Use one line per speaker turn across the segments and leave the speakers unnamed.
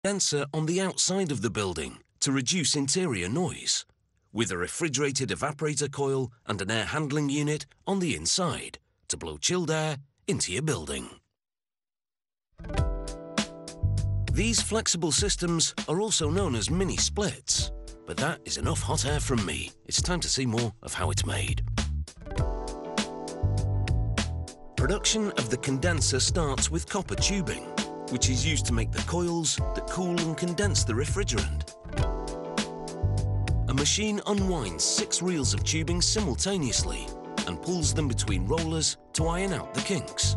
condenser on the outside of the building to reduce interior noise, with a refrigerated evaporator coil and an air handling unit on the inside to blow chilled air into your building. These flexible systems are also known as mini splits, but that is enough hot air from me. It's time to see more of how it's made. Production of the condenser starts with copper tubing, which is used to make the coils that cool and condense the refrigerant. A machine unwinds 6 reels of tubing simultaneously and pulls them between rollers to iron out the kinks.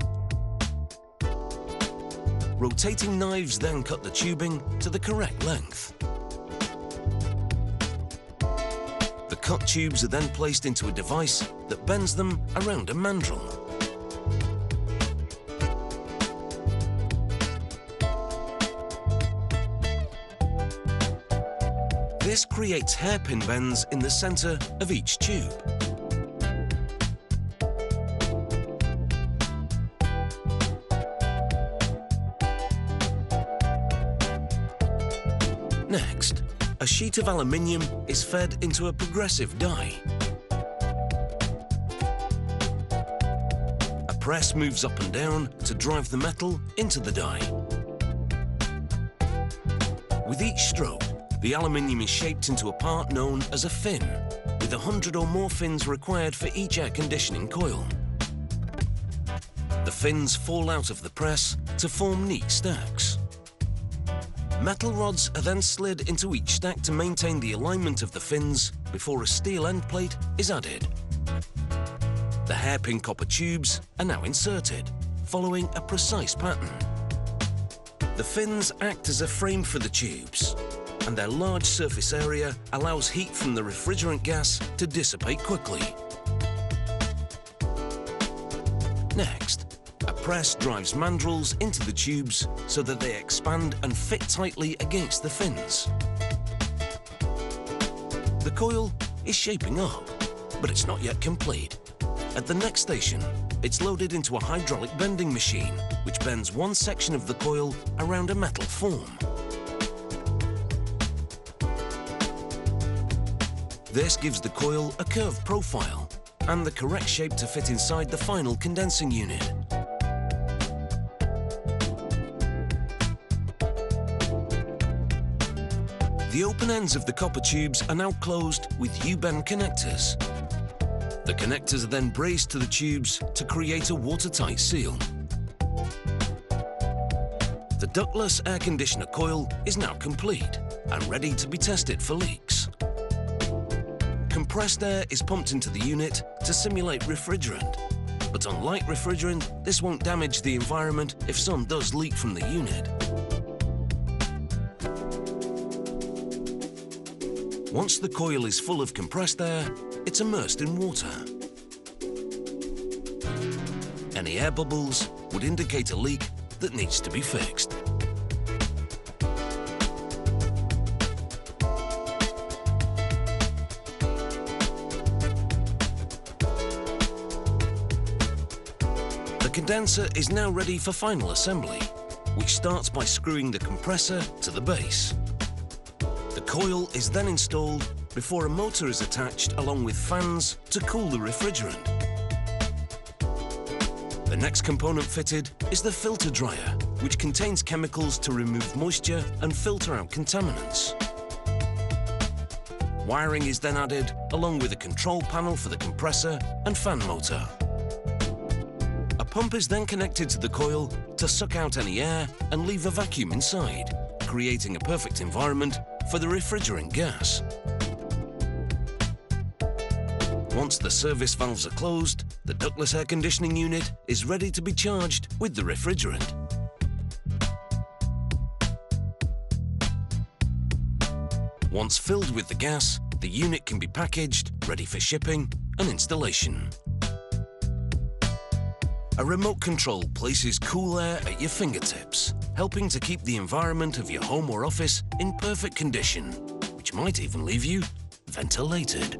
Rotating knives then cut the tubing to the correct length. The cut tubes are then placed into a device that bends them around a mandrel. This creates hairpin bends in the center of each tube. Next, a sheet of aluminium is fed into a progressive die. A press moves up and down to drive the metal into the die. With each stroke, the aluminium is shaped into a part known as a fin, with 100 or more fins required for each air conditioning coil. The fins fall out of the press to form neat stacks. Metal rods are then slid into each stack to maintain the alignment of the fins before a steel end plate is added. The hairpin copper tubes are now inserted, following a precise pattern. The fins act as a frame for the tubes, and their large surface area allows heat from the refrigerant gas to dissipate quickly. Next, a press drives mandrels into the tubes so that they expand and fit tightly against the fins. The coil is shaping up, but it's not yet complete. At the next station, it's loaded into a hydraulic bending machine, which bends one section of the coil around a metal form. This gives the coil a curved profile and the correct shape to fit inside the final condensing unit. The open ends of the copper tubes are now closed with U-bend connectors. The connectors are then braced to the tubes to create a watertight seal. The ductless air conditioner coil is now complete and ready to be tested for leaks. Compressed air is pumped into the unit to simulate refrigerant, but unlike refrigerant, this won't damage the environment if some does leak from the unit. Once the coil is full of compressed air, it's immersed in water. Any air bubbles would indicate a leak that needs to be fixed. The condenser is now ready for final assembly, which starts by screwing the compressor to the base. The coil is then installed before a motor is attached along with fans to cool the refrigerant. The next component fitted is the filter dryer, which contains chemicals to remove moisture and filter out contaminants. Wiring is then added along with a control panel for the compressor and fan motor. A pump is then connected to the coil to suck out any air and leave a vacuum inside, creating a perfect environment for the refrigerant gas. Once the service valves are closed, the ductless air conditioning unit is ready to be charged with the refrigerant. Once filled with the gas, the unit can be packaged, ready for shipping and installation. A remote control places cool air at your fingertips, helping to keep the environment of your home or office in perfect condition, which might even leave you ventilated.